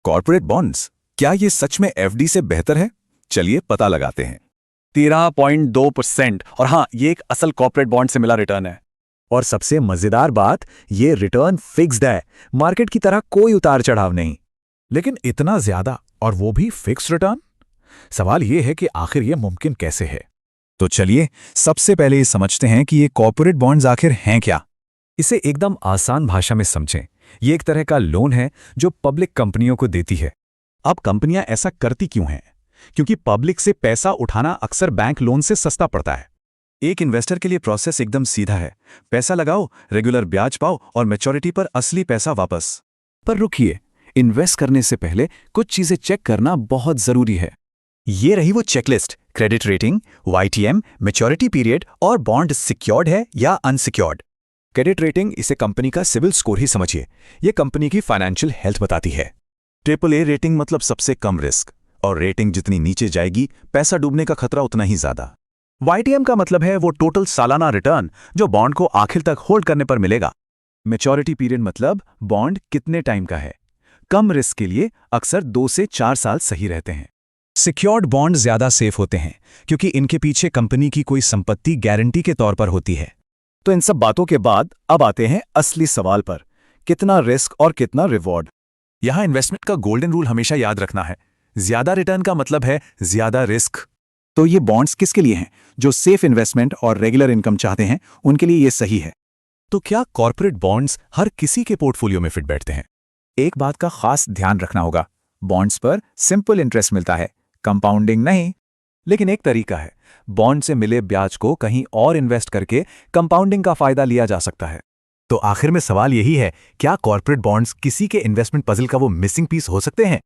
Corporate bonds, क्या ये सच में एफडी से बेहतर है? चलिए पता लगाते हैं। 13.2%। और हाँ, ये एक असल कॉर्पोरेट बॉन्ड से मिला रिटर्न है। और सबसे मजेदार बात, ये रिटर्न फिक्स्ड है, मार्केट की तरह कोई उतार चढ़ाव नहीं। लेकिन इतना ज्यादा, और वो भी फिक्स रिटर्न? सवाल ये है कि आखिर ये मुमकिन कैसे है। तो चलिए सबसे पहले ये समझते हैं कि ये कॉर्पोरेट बॉन्ड्स आखिर हैं क्या। इसे एकदम आसान भाषा में समझें। ये एक तरह का लोन है जो पब्लिक कंपनियों को देती है। अब कंपनियां ऐसा करती क्यों हैं? क्योंकि पब्लिक से पैसा उठाना अक्सर बैंक लोन से सस्ता पड़ता है। एक इन्वेस्टर के लिए प्रोसेस एकदम सीधा है। पैसा लगाओ, रेगुलर ब्याज पाओ और मैच्योरिटी पर असली पैसा वापस। पर रुकिए, इन्वेस्ट करने से पहले कुछ चीजें चेक करना बहुत जरूरी है। ये रही वो checklist. Credit rating, YTM, maturity period और बॉन्ड सिक्योर्ड है या अनसिक्योर्ड। क्रेडिट रेटिंग, इसे कंपनी का सिविल स्कोर ही समझिए। ये कंपनी की फाइनेंशियल हेल्थ बताती है। AAA रेटिंग मतलब सबसे कम रिस्क, और रेटिंग जितनी नीचे जाएगी पैसा डूबने का खतरा उतना ही ज्यादा। YTM का मतलब है वो टोटल सालाना रिटर्न जो बॉन्ड को आखिर तक होल्ड करने पर मिलेगा। मैच्योरिटी पीरियड मतलब बॉन्ड कितने टाइम का है। कम रिस्क के लिए अक्सर 2 से 4 साल सही रहते हैं। सिक्योर्ड बॉन्ड ज्यादा सेफ होते हैं क्योंकि इनके पीछे कंपनी की कोई संपत्ति गारंटी के तौर पर होती है। तो इन सब बातों के बाद अब आते हैं असली सवाल पर, कितना रिस्क और कितना रिवॉर्ड। यहां इन्वेस्टमेंट का गोल्डन रूल हमेशा याद रखना है। ज्यादा रिटर्न का मतलब है ज्यादा रिस्क। तो ये बॉन्ड्स किसके लिए हैं? जो सेफ इन्वेस्टमेंट और रेगुलर इनकम चाहते हैं, उनके लिए ये सही है। तो क्या कॉर्पोरेट बॉन्ड्स हर किसी के पोर्टफोलियो में फिट बैठते हैं? एक बात का खास ध्यान रखना होगा, बॉन्ड्स पर सिंपल इंटरेस्ट मिलता है, कंपाउंडिंग नहीं। लेकिन एक तरीका है, बॉन्ड से मिले ब्याज को कहीं और इन्वेस्ट करके कंपाउंडिंग का फायदा लिया जा सकता है। तो आखिर में सवाल यही है, क्या कॉर्पोरेट बॉन्ड्स किसी के इन्वेस्टमेंट पजल का वो मिसिंग पीस हो सकते हैं?